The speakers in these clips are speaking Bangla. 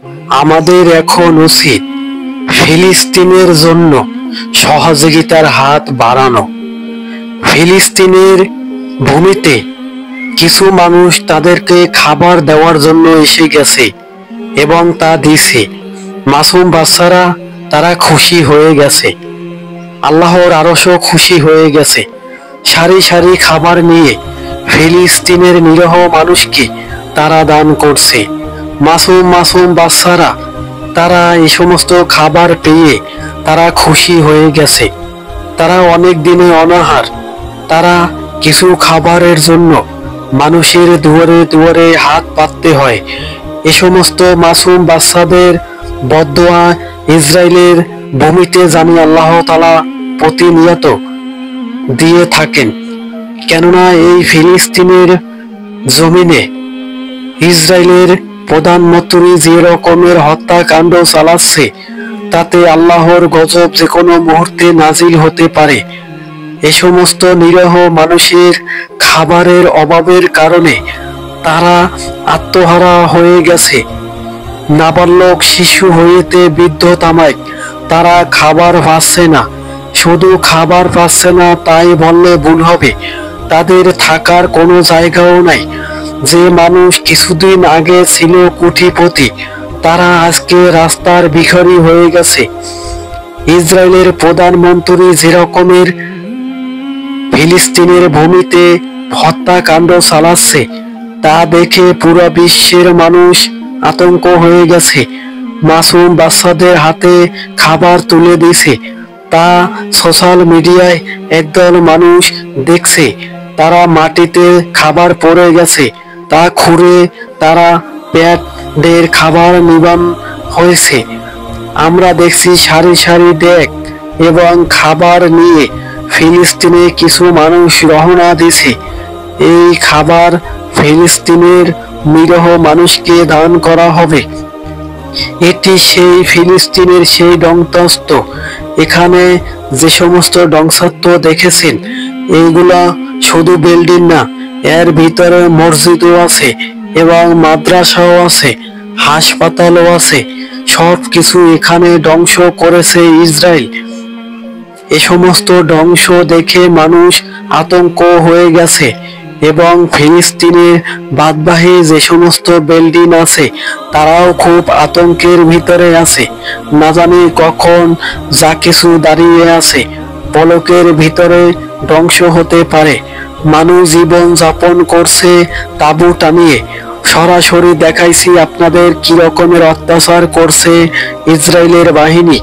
আমাদের এখন উচিত ফিলিস্তিনের জন্য সহযোগিতার হাত বাড়ানো। ফিলিস্তিনের ভূমিতে কিছু মানুষ তাদেরকে খাবার দেওয়ার জন্য এসে গেছে এবং তা দিছে। মাসুম বাচ্চারা তারা খুশি হয়ে গেছে, আল্লাহর আরশও খুশি হয়ে গেছে। সারি সারি খাবার নিয়ে ফিলিস্তিনের নিরীহ মানুষকে তারা দান করছে। মাসুম মাসুম বাচ্চারা তারা এই সমস্ত খাবার পেয়ে তারা খুশি হয়ে গেছে। তারা অনেক দিনে অনাহার, তারা কিছু খাবারের জন্য মানুষের দুয়ারে দুয়ারে হাত পাততে হয়। এ সমস্ত মাসুম বাচ্চাদের বদদোয়া ইসরায়েলের ভূমিতে জানি আল্লাহ তাআলা প্রতিনিয়ত দিয়ে থাকেন। কেননা এই ফিলিস্তিনের জমিনে ইসরায়েলের প্রধানমন্ত্রী যে রকমের হত্যাকাণ্ড চালাচ্ছে, তাতে আল্লাহর গজব যে কোনো মুহূর্তে নাজিল হতে পারে। এ সমস্ত নিরীহ মানুষের খাবারের অভাবের কারণে তারা আত্মহারা হয়ে গেছে। নাবালক শিশু হইতে বৃদ্ধ তামাক তারা খাবার পাচ্ছে না। শুধু খাবার পাচ্ছে না তাই বললে ভুল হবে, তাদের থাকার কোনো জায়গাও নাই। যে মানুষ কিছুদিন আগে ছিল কোটিপতি, তারা আজকে রাস্তার ভিখারি হয়ে গেছে। ইসরায়েলের প্রধানমন্ত্রী যে রকমের ফিলিস্তিনের ভূমিতে হত্যাকাণ্ড চালাচ্ছে, তা দেখে পুরো বিশ্বের মানুষ আতঙ্ক হয়ে গেছে। মাসুম বাচ্চাদের হাতে খাবার তুলে দিয়েছে, তা সোশ্যাল মিডিয়ায় একদল মানুষ দেখছে। তারা মাটিতে খাবার পড়ে গেছে, তা খুঁড়ে তারা পেটের খাবার নিবান হয়েছে। আমরা দেখছি সারি সারি ডেক এবং খাবার নিয়ে ফিলিস্তিনে কিছু মানুষ রওনা দিছে। এই খাবার ফিলিস্তিনের নিরীহ মানুষকে দান করা হবে। এটি সেই ফিলিস্তিনের সেই ধ্বংসস্তূপ। এখানে যে সমস্ত ধ্বংসাত্ম দেখেছেন, এইগুলা শুধু বিল্ডিং না, এর ভিতরে মসজিদও আছে এবং মাদ্রাসাও আছে, হাসপাতালও আছে। সব কিছু এখানে ধ্বংস করেছে ইসরায়েল। এ সমস্ত ধ্বংস দেখে মানুষ আতঙ্ক হয়ে গেছে এবং ফিলিস্তিনের বাদবাহী যে সমস্ত বিল্ডিং আছে, তারাও খুব আতঙ্কের ভিতরে আছে। না জানি কখন যা কিছু দাঁড়িয়ে আছে, পলকের ভিতরে ধ্বংস হতে পারে। মানুষ জীবন যাপন করছে তাঁবু টানিয়ে। সরাসরি দেখাইছি আপনাদের কি রকমের অত্যাচার করছে ইসরায়েলের বাহিনী।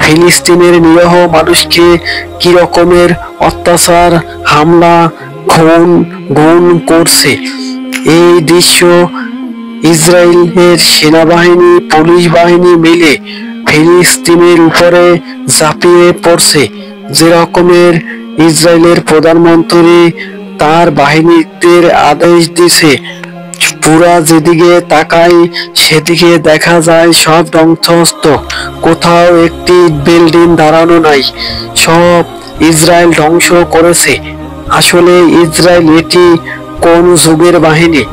ফিলিস্তিনের নিরীহ মানুষকে কি রকমের অত্যাচার, হামলা, খুন করছে। এই দৃশ্য ইসরায়েলের সেনাবাহিনী, পুলিশ বাহিনী মিলে ফিলিস্তিনের উপরে ঝাঁপিয়ে পড়ছে। যে রকমের ইসরায়েলের প্রধানমন্ত্রী তার বাহিনীদের আদেশ দিছে, পুরা যেদিকে তাকাই সেদিকে দেখা যায় সব ধ্বংসস্তূপ, কোথাও একটি বিল্ডিং দাঁড়ানো নাই। সব ইসরায়েল ধ্বংস করেছে। আসলে ইসরায়েল এটি কোন যুগের বাহিনী?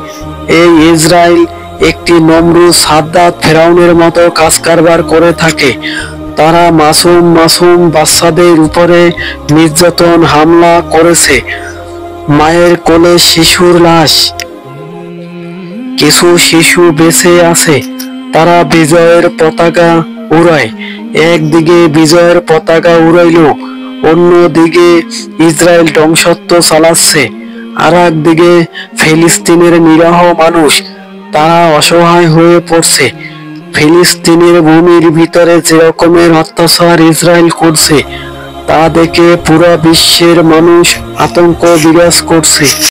এই ইসরায়েল একটি নমরুদ, সাদ্দাত, ফেরাউনের মতো কাজ কারবার করে থাকে। তারা মাসুম মাসুম বাচ্চাদের উপরে নির্যাতন, হামলা করেছে। মায়ের কোলে শিশুর লাশ, কিছু শিশু বেঁচে আছে, তারা বিজয়ের পতাকা উড়ায়। একদিকে বিজয়ের পতাকা উড়াইল, অন্যদিকে ইসরায়েল ধ্বংসত্ব চালাচ্ছে। আর একদিকে ফিলিস্তিনের নিরীহ মানুষ তারা অসহায় হয়ে পড়ছে। ফিলিস্তিনের ভূমির ভিতরে যে রকমের অত্যাচার ইসরায়েল করছে, তা দেখে পুরো বিশ্বের মানুষ আতঙ্ক বিরাজ করছে।